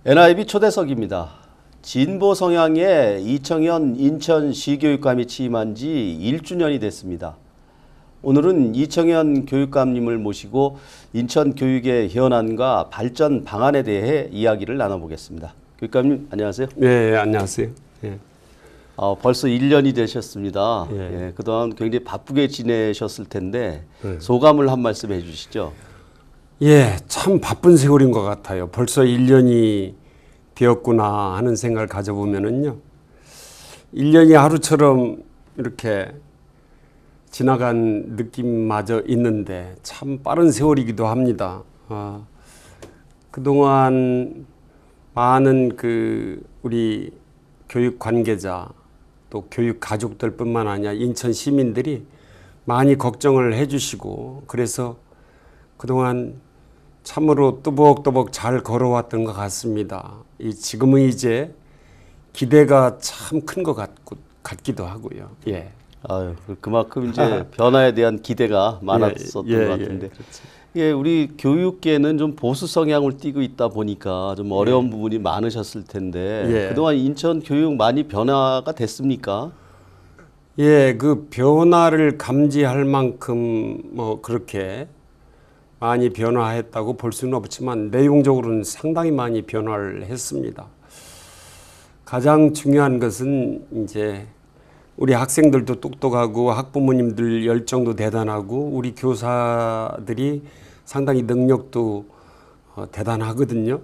NIB 초대석입니다. 진보 성향의 이청현 인천시교육감이 취임한 지 1주년이 됐습니다. 오늘은 이청현 교육감님을 모시고 인천 교육의 현안과 발전 방안에 대해 이야기를 나눠보겠습니다. 교육감님 안녕하세요. 네, 안녕하세요. 예. 벌써 1년이 되셨습니다. 예. 예, 그동안 굉장히 바쁘게 지내셨을 텐데 예. 소감을 한 말씀 해주시죠. 예, 참 바쁜 세월인 것 같아요. 벌써 1년이 되었구나 하는 생각을 가져보면은요. 1년이 하루처럼 이렇게 지나간 느낌마저 있는데 참 빠른 세월이기도 합니다. 그동안 많은 우리 교육 관계자 또 교육 가족들뿐만 아니라 인천 시민들이 많이 걱정을 해주시고 그래서 그동안 참으로 또박또박 잘 걸어왔던 것 같습니다. 지금은 이제 기대가 참 큰 것 같기도 하고요. 예. 아유, 그만큼 이제 변화에 대한 기대가 많았었던 것 같은데. 예, 우리 교육계는 좀 보수 성향을 띠고 있다 보니까 좀 어려운 부분이 많으셨을 텐데 그동안 인천 교육 많이 변화가 됐습니까? 예, 그 변화를 감지할 만큼 뭐 그렇게 많이 변화했다고 볼 수는 없지만 내용적으로는 상당히 많이 변화를 했습니다. 가장 중요한 것은 이제 우리 학생들도 똑똑하고 학부모님들 열정도 대단하고 우리 교사들이 상당히 능력도 대단하거든요.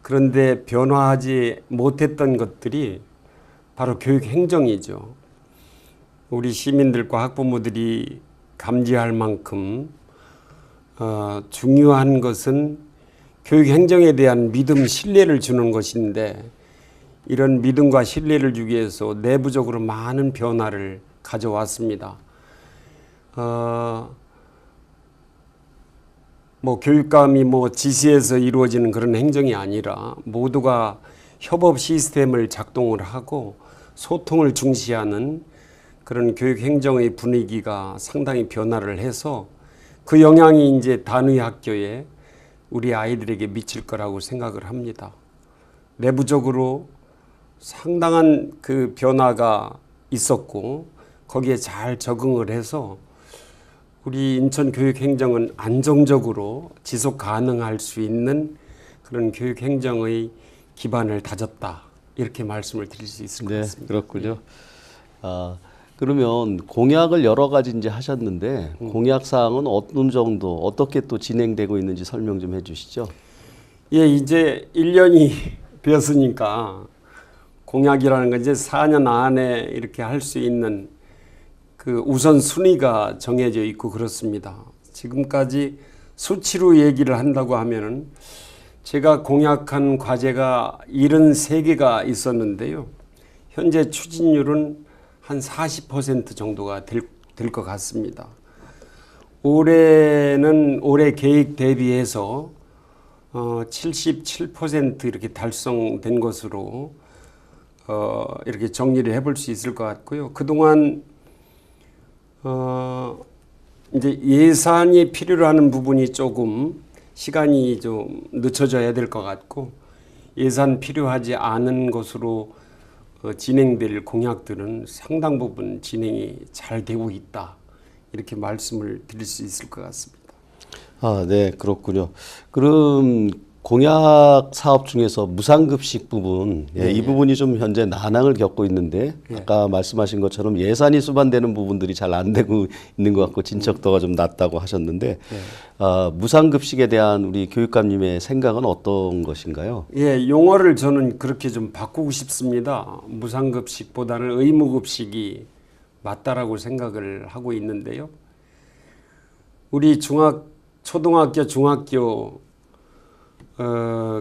그런데 변화하지 못했던 것들이 바로 교육 행정이죠. 우리 시민들과 학부모들이 감지할 만큼 중요한 것은 교육 행정에 대한 믿음, 신뢰를 주는 것인데 이런 믿음과 신뢰를 주기 위해서 내부적으로 많은 변화를 가져왔습니다. 교육감이 지시해서 이루어지는 그런 행정이 아니라 모두가 협업 시스템을 작동을 하고 소통을 중시하는 그런 교육 행정의 분위기가 상당히 변화를 해서 그 영향이 이제 단위 학교에 우리 아이들에게 미칠 거라고 생각을 합니다. 내부적으로 상당한 그 변화가 있었고 거기에 잘 적응을 해서 우리 인천 교육 행정은 안정적으로 지속 가능할 수 있는 그런 교육 행정의 기반을 다졌다. 이렇게 말씀을 드릴 수 있을 것 같습니다. 그렇군요. 그러면 공약을 여러 가지 이제 하셨는데 공약 사항은 어떤 정도 어떻게 또 진행되고 있는지 설명 좀 해주시죠. 예, 이제 1년이 되었으니까 공약이라는 건 이제 4년 안에 이렇게 할 수 있는 그 우선 순위가 정해져 있고 그렇습니다. 지금까지 수치로 얘기를 한다고 하면은 제가 공약한 과제가 73개가 있었는데요. 현재 추진율은 한 40% 정도가 될 것 같습니다. 올해는 올해 계획 대비해서 77% 이렇게 달성된 것으로 이렇게 정리를 해볼 수 있을 것 같고요. 그동안 이제 예산이 필요로 하는 부분이 조금 시간이 좀 늦춰져야 될 것 같고 예산 필요하지 않은 것으로 진행될 공약들은 상당 부분 진행이 잘 되고 있다. 이렇게 말씀을 드릴 수 있을 것 같습니다. 네, 그렇군요. 그럼 공약 사업 중에서 무상급식 부분, 이 부분이 좀 현재 난항을 겪고 있는데 아까 말씀하신 것처럼 예산이 수반되는 부분들이 잘 안 되고 있는 것 같고 진척도가 좀 낮다고 하셨는데 무상급식에 대한 우리 교육감님의 생각은 어떤 것인가요? 예, 용어를 저는 그렇게 좀 바꾸고 싶습니다. 무상급식보다는 의무급식이 맞다라고 생각을 하고 있는데요. 우리 초등학교, 중학교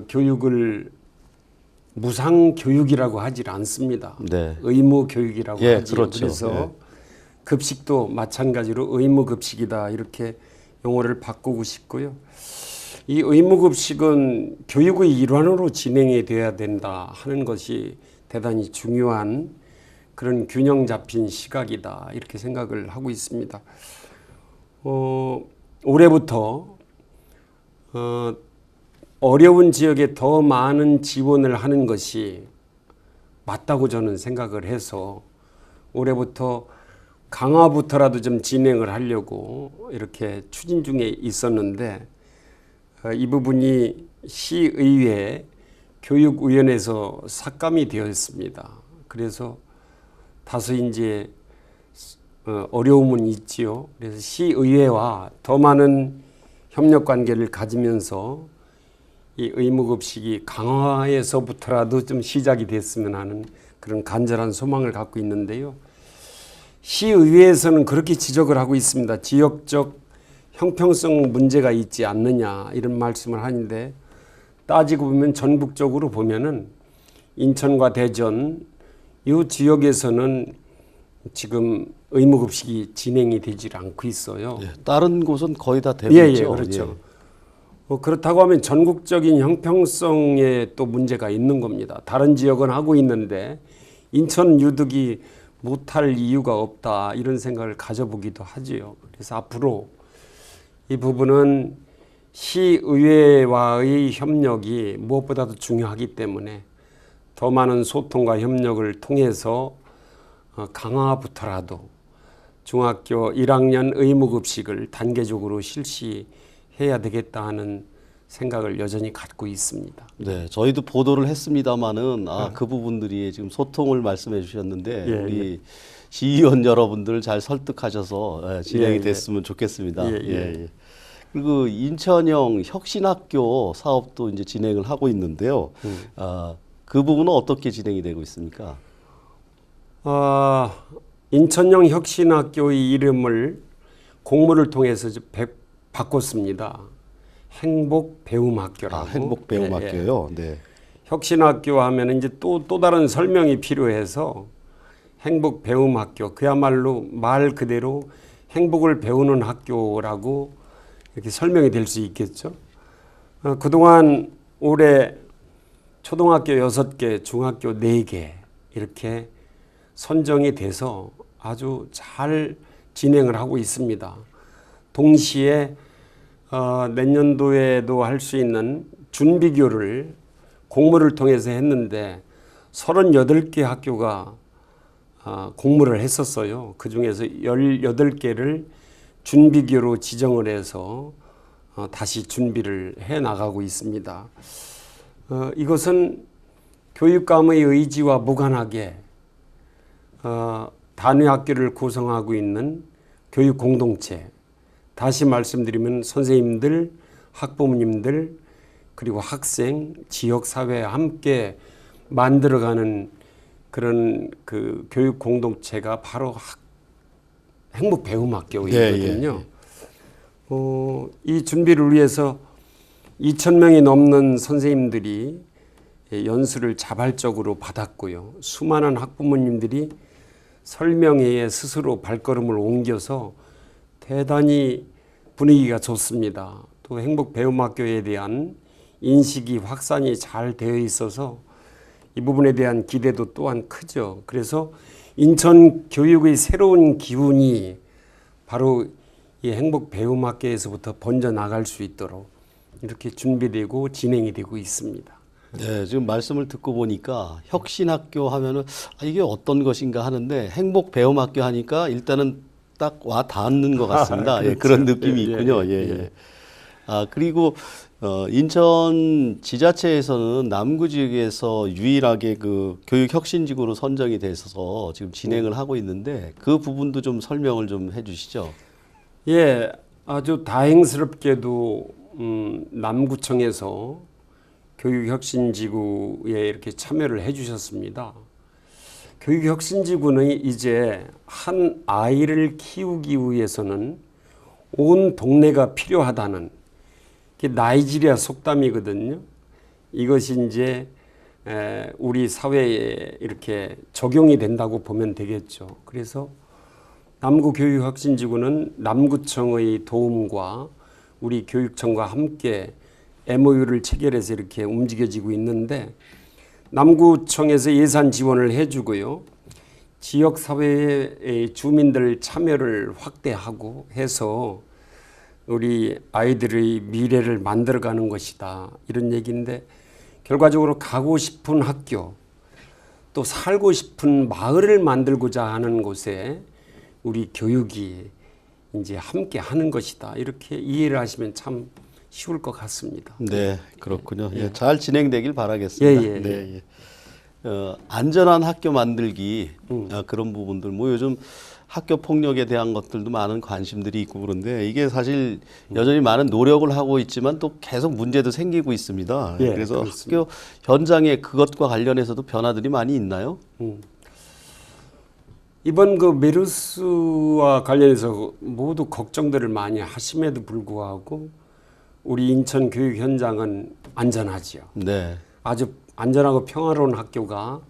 교육을 무상교육이라고 하질 않습니다. 네. 의무교육이라고 하죠. 그렇죠. 그래서 급식도 마찬가지로 의무급식이다 이렇게 용어를 바꾸고 싶고요. 이 의무급식은 교육의 일환으로 진행이 돼야 된다 하는 것이 대단히 중요한 그런 균형 잡힌 시각이다 이렇게 생각을 하고 있습니다. 올해부터 어려운 지역에 더 많은 지원을 하는 것이 맞다고 저는 생각을 해서 올해부터 강화부터라도 좀 진행을 하려고 이렇게 추진 중에 있었는데 이 부분이 시의회 교육위원회에서 삭감이 되어 있습니다. 그래서 다소 이제 어려움은 있지요. 그래서 시의회와 더 많은 협력 관계를 가지면서 이 의무급식이 강화에서부터라도 좀 시작이 됐으면 하는 그런 간절한 소망을 갖고 있는데요. 시의회에서는 그렇게 지적을 하고 있습니다. 지역적 형평성 문제가 있지 않느냐 이런 말씀을 하는데 따지고 보면 전국적으로 보면은 인천과 대전 이 지역에서는 지금 의무급식이 진행이 되질 않고 있어요. 예, 다른 곳은 거의 다 되고 예, 있죠. 예, 그렇죠. 그렇다고 하면 전국적인 형평성에 또 문제가 있는 겁니다. 다른 지역은 하고 있는데 인천 유득이 못할 이유가 없다 이런 생각을 가져보기도 하지요. 그래서 앞으로 이 부분은 시의회와의 협력이 무엇보다도 중요하기 때문에 더 많은 소통과 협력을 통해서 강화부터라도 중학교 1학년 의무급식을 단계적으로 실시해야 되겠다 하는 생각을 여전히 갖고 있습니다. 네, 저희도 보도를 했습니다마는 그 부분들이 지금 소통을 말씀해 주셨는데 예, 우리 시의원 여러분들 잘 설득하셔서 진행이 예, 됐으면 좋겠습니다. 예, 예. 그리고 인천형 혁신학교 사업도 이제 진행을 하고 있는데요. 그 부분은 어떻게 진행이 되고 있습니까? 인천형 혁신학교의 이름을 공모를 통해서 바꿨습니다. 행복배움학교라고. 행복배움학교요. 네. 혁신학교 하면 이제 또 다른 설명이 필요해서 행복배움학교, 그야말로 말 그대로 행복을 배우는 학교라고 이렇게 설명이 될 수 있겠죠. 그동안 올해 초등학교 6개, 중학교 4개 이렇게 선정이 돼서 아주 잘 진행을 하고 있습니다. 동시에 내년도에도 할 수 있는 준비교를 공모를 통해서 했는데 38개 학교가 공모를 했었어요. 그중에서 18개를 준비교로 지정을 해서 다시 준비를 해 나가고 있습니다. 이것은 교육감의 의지와 무관하게 단위 학교를 구성하고 있는 교육 공동체, 다시 말씀드리면 선생님들, 학부모님들, 그리고 학생, 지역사회와 함께 만들어가는 그런 그 교육 공동체가 바로 행복배움학교이거든요. 이 준비를 위해서 2,000명이 넘는 선생님들이 연수를 자발적으로 받았고요. 수많은 학부모님들이 설명회에 스스로 발걸음을 옮겨서 대단히 분위기가 좋습니다. 또 행복배움학교에 대한 인식이 확산이 잘 되어 있어서 이 부분에 대한 기대도 또한 크죠. 그래서 인천 교육의 새로운 기운이 바로 이 행복배움학교에서부터 번져 나갈 수 있도록 이렇게 준비되고 진행이 되고 있습니다. 네, 지금 말씀을 듣고 보니까 혁신학교 하면은 이게 어떤 것인가 하는데 행복배움학교 하니까 일단은 딱 와 닿는 것 같습니다. 그렇죠. 그런 느낌이 있군요. 그리고 인천 지자체에서는 남구 지역에서 유일하게 그 교육혁신지구로 선정이 돼서 지금 진행을 하고 있는데 그 부분도 좀 설명을 좀 해주시죠. 예, 아주 다행스럽게도 남구청에서 교육혁신지구에 이렇게 참여를 해주셨습니다. 교육혁신지구는 이제 한 아이를 키우기 위해서는 온 동네가 필요하다는 게 나이지리아 속담이거든요. 이것이 이제 우리 사회에 이렇게 적용이 된다고 보면 되겠죠. 그래서 남구교육혁신지구는 남구청의 도움과 우리 교육청과 함께 MOU를 체결해서 이렇게 움직여지고 있는데 남구청에서 예산 지원을 해주고요. 지역사회의 주민들 참여를 확대하고 해서 우리 아이들의 미래를 만들어가는 것이다. 이런 얘기인데 결과적으로 가고 싶은 학교 또 살고 싶은 마을을 만들고자 하는 곳에 우리 교육이 이제 함께 하는 것이다. 이렇게 이해를 하시면 참 쉬울 것 같습니다. 네, 그렇군요. 예, 잘 진행되길 바라겠습니다. 예. 네, 예. 안전한 학교 만들기 그런 부분들 뭐 요즘 학교 폭력에 대한 것들도 많은 관심들이 있고 그런데 이게 사실 여전히 많은 노력을 하고 있지만 또 계속 문제도 생기고 있습니다. 예, 그래서 그렇습니다. 학교 현장에 그것과 관련해서도 변화들이 많이 있나요? 이번 그 메르스와 관련해서 모두 걱정들을 많이 하심에도 불구하고 우리 인천 교육 현장은 안전하지요. 네. 아주 안전하고 평화로운 학교가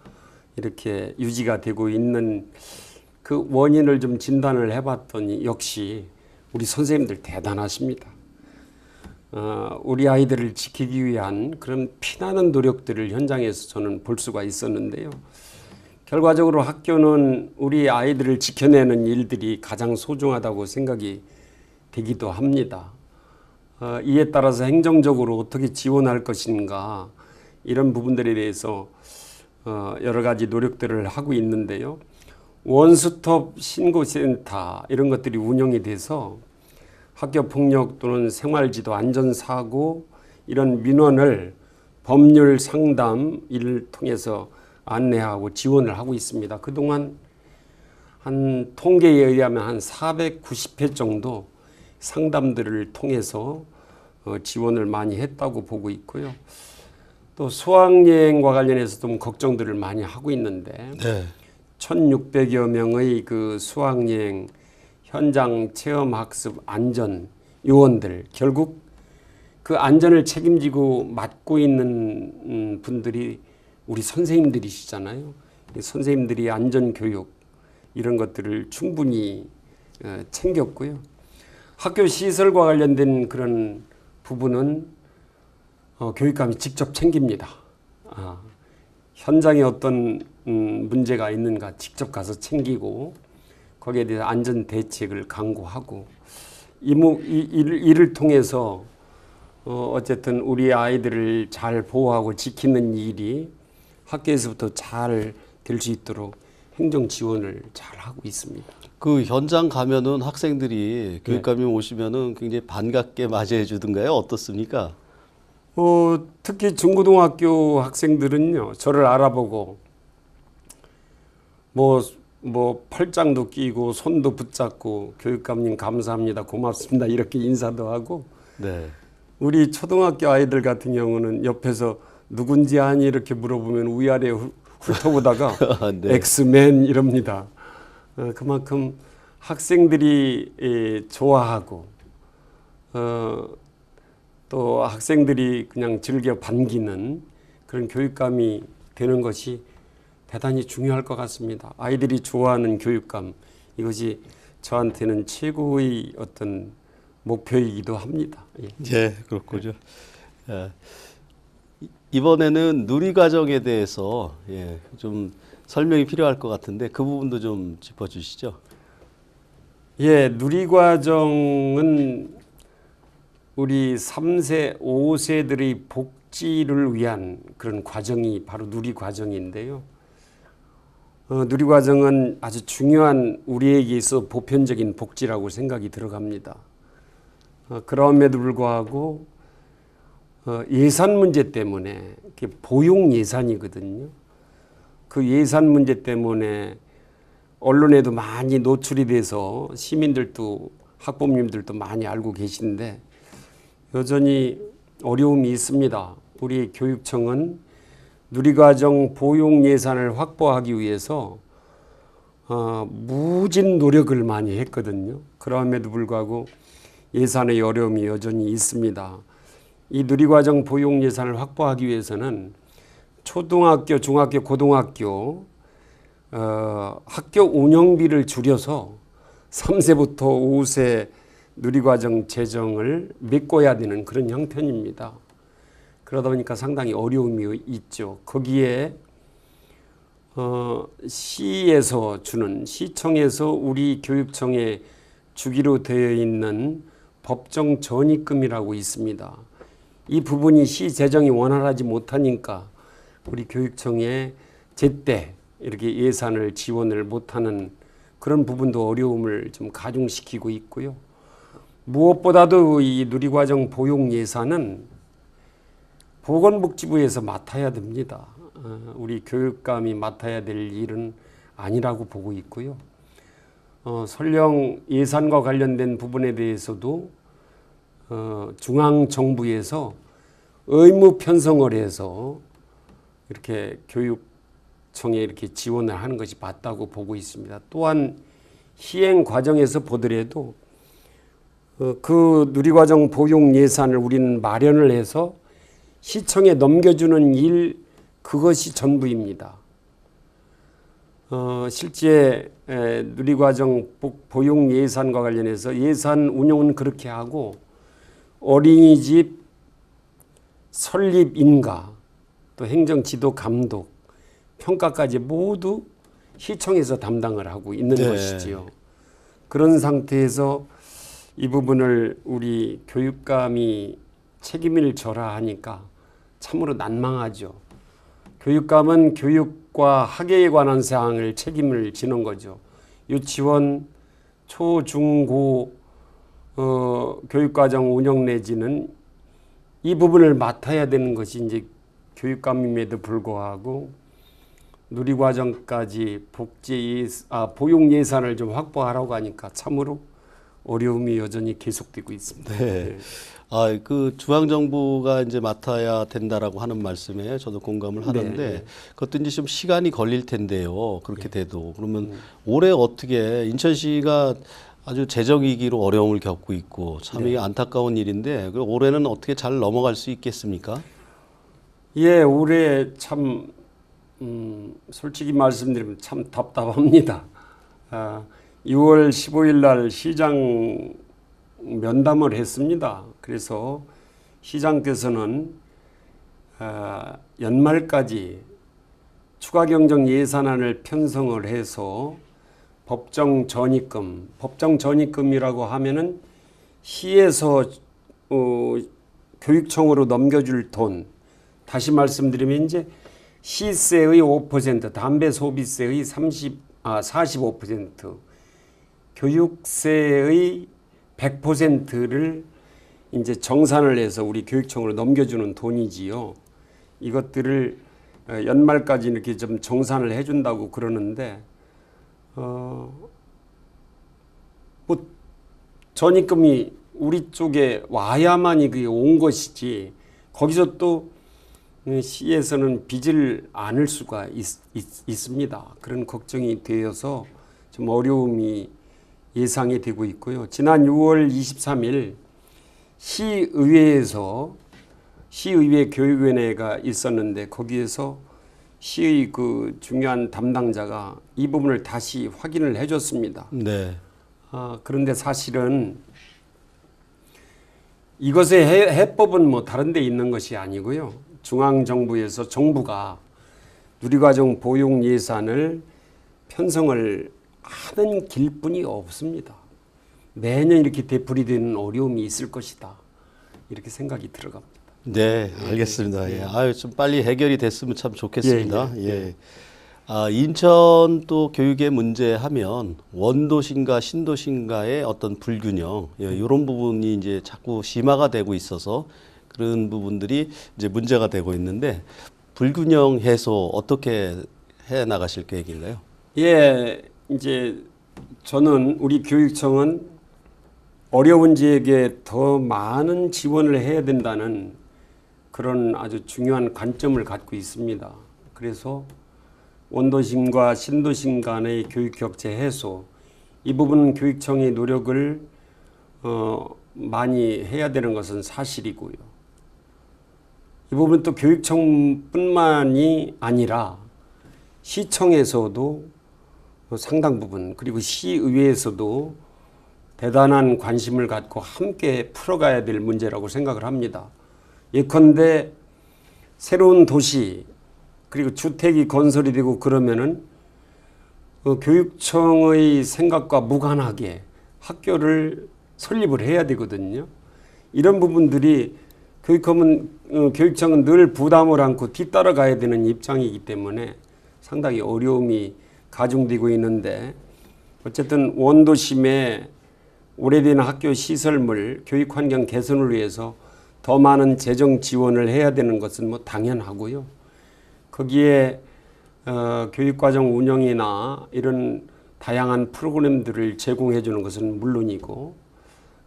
이렇게 유지가 되고 있는 그 원인을 좀 진단을 해봤더니 역시 우리 선생님들 대단하십니다. 우리 아이들을 지키기 위한 그런 피나는 노력들을 현장에서 저는 볼 수가 있었는데요. 결과적으로 학교는 우리 아이들을 지켜내는 일들이 가장 소중하다고 생각이 되기도 합니다. 이에 따라서 행정적으로 어떻게 지원할 것인가 이런 부분들에 대해서 여러 가지 노력들을 하고 있는데요. 원스톱 신고센터 이런 것들이 운영이 돼서 학교 폭력 또는 생활지도 안전사고 이런 민원을 법률 상담 을 통해서 안내하고 지원을 하고 있습니다. 그동안 한 통계에 의하면 한 490회 정도 상담들을 통해서 지원을 많이 했다고 보고 있고요. 또 수학여행과 관련해서 좀 걱정들을 많이 하고 있는데 네. 1,600여 명의 그 수학여행 현장 체험학습 안전 요원들 결국 그 안전을 책임지고 맡고 있는 분들이 우리 선생님들이시잖아요. 선생님들이 안전교육 이런 것들을 충분히 챙겼고요. 학교 시설과 관련된 그런 부분은 교육감이 직접 챙깁니다. 현장에 어떤 문제가 있는가 직접 가서 챙기고 거기에 대해서 안전 대책을 강구하고 이를 통해서 어쨌든 우리 아이들을 잘 보호하고 지키는 일이 학교에서부터 잘 될 수 있도록 행정 지원을 잘 하고 있습니다. 그 현장 가면은 학생들이 교육감이 오시면은 굉장히 반갑게 맞이해 주던가요? 어떻습니까? 특히 중고등학교 학생들은요, 저를 알아보고, 팔짱도 끼고, 손도 붙잡고, 교육감님 감사합니다, 고맙습니다, 이렇게 인사도 하고, 네. 우리 초등학교 아이들 같은 경우는 옆에서 누군지 아니 이렇게 물어보면 위아래 훑어보다가 네. 엑스맨 이럽니다. 그만큼 학생들이 좋아하고, 또 학생들이 그냥 즐겨 반기는 그런 교육감이 되는 것이 대단히 중요할 것 같습니다. 아이들이 좋아하는 교육감, 이것이 저한테는 최고의 어떤 목표이기도 합니다. 예. 네, 그렇군요. 이번에는 누리과정에 대해서 좀 설명이 필요할 것 같은데 그 부분도 좀 짚어주시죠. 예, 누리과정은 우리 3세, 5세들의 복지를 위한 그런 과정이 바로 누리과정인데요. 누리과정은 아주 중요한 우리에게 있어 보편적인 복지라고 생각이 들어갑니다. 그럼에도 불구하고 예산 문제 때문에 보용 예산이거든요. 그 예산 문제 때문에 언론에도 많이 노출이 돼서 시민들도 학부모님들도 많이 알고 계신데 여전히 어려움이 있습니다. 우리 교육청은 누리과정 보용 예산을 확보하기 위해서 무진 노력을 많이 했거든요. 그럼에도 불구하고 예산의 어려움이 여전히 있습니다. 이 누리과정 보용 예산을 확보하기 위해서는 초등학교, 중학교, 고등학교 학교 운영비를 줄여서 3세부터 5세 누리과정 재정을 메꿔야 되는 그런 형편입니다. 그러다 보니까 상당히 어려움이 있죠. 거기에 시에서 주는 시청에서 우리 교육청에 주기로 되어 있는 법정 전입금이라고 있습니다. 이 부분이 시 재정이 원활하지 못하니까 우리 교육청에 제때 이렇게 예산을 지원을 못하는 그런 부분도 어려움을 좀 가중시키고 있고요. 무엇보다도 이 누리과정 보육 예산은 보건복지부에서 맡아야 됩니다. 우리 교육감이 맡아야 될 일은 아니라고 보고 있고요. 설령 예산과 관련된 부분에 대해서도 중앙정부에서 의무 편성을 해서 이렇게 교육청에 이렇게 지원을 하는 것이 맞다고 보고 있습니다. 또한 시행 과정에서 보더라도 그 누리과정 보육 예산을 우리는 마련을 해서 시청에 넘겨주는 일, 그것이 전부입니다. 실제 누리과정 보육 예산과 관련해서 예산 운용은 그렇게 하고 어린이집 설립 인가, 또 행정지도 감독, 평가까지 모두 시청에서 담당을 하고 있는 네. 것이지요. 그런 상태에서 이 부분을 우리 교육감이 책임을 져라 하니까 참으로 난망하죠. 교육감은 교육과 학예에 관한 사항을 책임을 지는 거죠. 유치원, 초, 중, 고 교육과정 운영 내지는 이 부분을 맡아야 되는 것이 이제 교육감임에도 불구하고 누리과정까지 보육 예산을 좀 확보하라고 하니까 참으로 어려움이 여전히 계속되고 있습니다. 네. 그 중앙정부가 이제 맡아야 된다라고 하는 말씀에 저도 공감을 하는데 네. 그것도 이제 좀 시간이 걸릴 텐데요. 그렇게 돼도 그러면 올해 어떻게 인천시가 아주 재정 위기로 어려움을 겪고 있고 참 이게 안타까운 일인데 그 올해는 어떻게 잘 넘어갈 수 있겠습니까? 예, 올해 참 솔직히 말씀드리면 참 답답합니다. 6월 15일 날 시장 면담을 했습니다. 그래서 시장께서는 연말까지 추가 경정 예산안을 편성을 해서 법정 전입금이라고 하면은 시에서 교육청으로 넘겨줄 돈, 다시 말씀드리면 이제 시세의 5%, 담배 소비세의 45%, 교육세의 100%를 이제 정산을 해서 우리 교육청으로 넘겨주는 돈이지요. 이것들을 연말까지 이렇게 좀 정산을 해준다고 그러는데, 뭐 전입금이 우리 쪽에 와야만이 그게 온 것이지, 거기서 또 시에서는 빚을 안을 수가 있습니다. 그런 걱정이 되어서 좀 어려움이 예상이 되고 있고요. 지난 6월 23일 시의회 교육위원회가 있었는데 거기에서 시의 그 중요한 담당자가 이 부분을 다시 확인을 해줬습니다. 네. 그런데 사실은 이것의 해법은 뭐 다른 데 있는 것이 아니고요. 중앙정부에서 정부가 누리과정 보육 예산을 편성을 하는 길뿐이 없습니다. 매년 이렇게 되풀이되는 어려움이 있을 것이다. 이렇게 생각이 들어갑니다. 네, 알겠습니다. 예. 좀 빨리 해결이 됐으면 참 좋겠습니다. 예. 인천 또 교육의 문제 하면 원도심과 신도심과의 어떤 불균형, 이런 부분이 이제 자꾸 심화가 되고 있어서 그런 부분들이 이제 문제가 되고 있는데 불균형 해소 어떻게 해 나가실 계획인가요? 예, 이제 저는 우리 교육청은 어려운 지역에 더 많은 지원을 해야 된다는 그런 아주 중요한 관점을 갖고 있습니다. 그래서 원도심과 신도심 간의 교육 격차 해소, 이 부분은 교육청의 노력을 많이 해야 되는 것은 사실이고요. 이 부분 또 교육청뿐만이 아니라 시청에서도 상당 부분, 그리고 시의회에서도 대단한 관심을 갖고 함께 풀어가야 될 문제라고 생각을 합니다. 예컨대 새로운 도시 그리고 주택이 건설이 되고 그러면은 교육청의 생각과 무관하게 학교를 설립을 해야 되거든요. 이런 부분들이 교육청은 늘 부담을 안고 뒤따라가야 되는 입장이기 때문에 상당히 어려움이 가중되고 있는데, 어쨌든 원도심에 오래된 학교 시설물, 교육 환경 개선을 위해서 더 많은 재정 지원을 해야 되는 것은 뭐 당연하고요. 거기에 교육과정 운영이나 이런 다양한 프로그램들을 제공해 주는 것은 물론이고,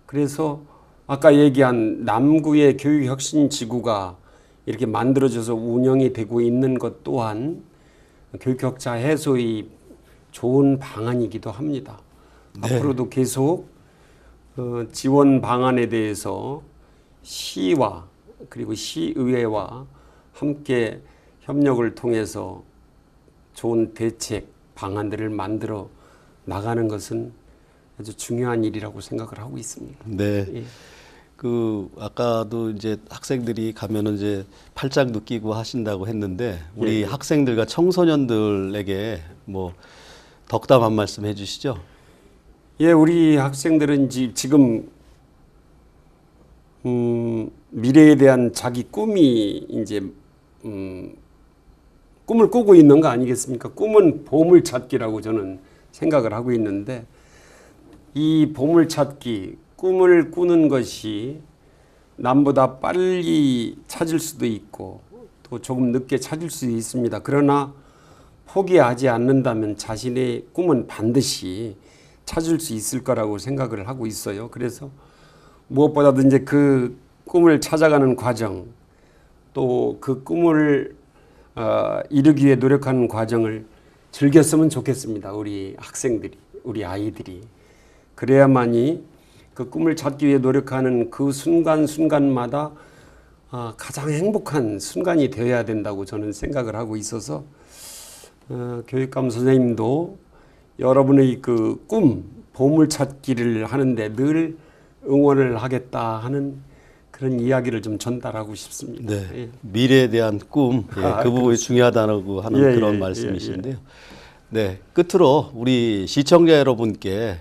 그래서 아까 얘기한 남구의 교육혁신지구가 이렇게 만들어져서 운영이 되고 있는 것 또한 교육격차 해소의 좋은 방안이기도 합니다. 네. 앞으로도 계속 지원 방안에 대해서 시와 그리고 시의회와 함께 협력을 통해서 좋은 대책 방안들을 만들어 나가는 것은 아주 중요한 일이라고 생각을 하고 있습니다. 네. 예. 아까도 이제 학생들이 가면은 이제 팔짱도 끼고 하신다고 했는데, 우리 학생들과 청소년들에게 뭐 덕담 한 말씀 해주시죠. 예, 우리 학생들은 지금 미래에 대한 자기 꿈이 이제 꿈을 꾸고 있는 거 아니겠습니까? 꿈은 보물찾기라고 저는 생각을 하고 있는데, 이 보물찾기, 꿈을 꾸는 것이 남보다 빨리 찾을 수도 있고 또 조금 늦게 찾을 수도 있습니다. 그러나 포기하지 않는다면 자신의 꿈은 반드시 찾을 수 있을 거라고 생각을 하고 있어요. 그래서 무엇보다도 이제 그 꿈을 찾아가는 과정, 또 그 꿈을 이루기 위해 노력하는 과정을 즐겼으면 좋겠습니다. 우리 학생들이, 우리 아이들이. 그래야만이 그 꿈을 찾기 위해 노력하는 그 순간순간마다 가장 행복한 순간이 되어야 된다고 저는 생각을 하고 있어서, 교육감 선생님도 여러분의 그 꿈, 보물찾기를 하는데 늘 응원을 하겠다 하는 그런 이야기를 좀 전달하고 싶습니다. 네. 예. 미래에 대한 꿈, 그 부분이 중요하다고 하는 그런 말씀이신데요. 네. 끝으로 우리 시청자 여러분께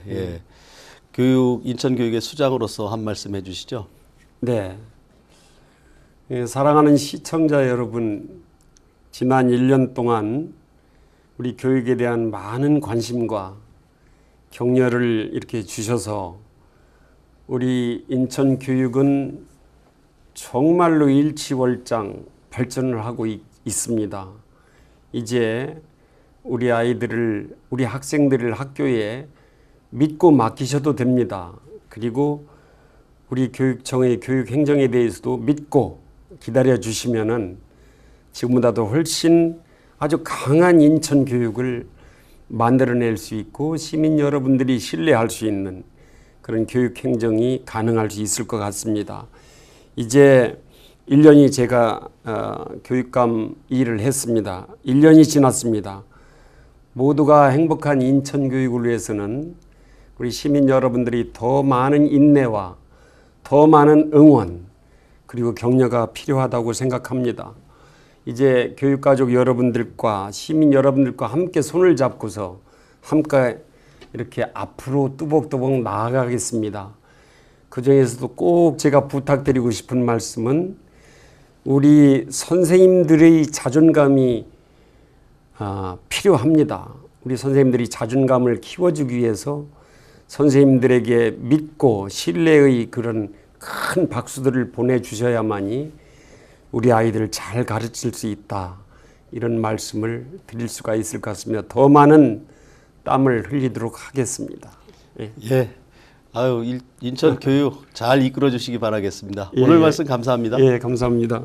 인천교육의 수장으로서 한 말씀 해주시죠. 네. 예, 사랑하는 시청자 여러분, 지난 1년 동안 우리 교육에 대한 많은 관심과 격려를 이렇게 주셔서 우리 인천교육은 정말로 일치월장 발전을 하고 있습니다. 이제 우리 아이들을, 우리 학생들을 학교에 믿고 맡기셔도 됩니다. 그리고 우리 교육청의 교육 행정에 대해서도 믿고 기다려 주시면은 지금보다도 훨씬 아주 강한 인천 교육을 만들어낼 수 있고 시민 여러분들이 신뢰할 수 있는 그런 교육 행정이 가능할 수 있을 것 같습니다. 이제 1년이 제가 교육감 일을 했습니다. 1년이 지났습니다. 모두가 행복한 인천 교육을 위해서는 우리 시민 여러분들이 더 많은 인내와 더 많은 응원 그리고 격려가 필요하다고 생각합니다. 이제 교육가족 여러분들과 시민 여러분들과 함께 손을 잡고서 함께 이렇게 앞으로 뚜벅뚜벅 나아가겠습니다. 그 중에서도 꼭 제가 부탁드리고 싶은 말씀은 우리 선생님들의 자존감이 필요합니다. 우리 선생님들이 자존감을 키워주기 위해서 선생님들에게 믿고 신뢰의 그런 큰 박수들을 보내주셔야만이 우리 아이들을 잘 가르칠 수 있다. 이런 말씀을 드릴 수가 있을 것 같습니다. 더 많은 땀을 흘리도록 하겠습니다. 예. 인천 교육 잘 이끌어 주시기 바라겠습니다. 오늘 말씀 감사합니다. 예, 감사합니다.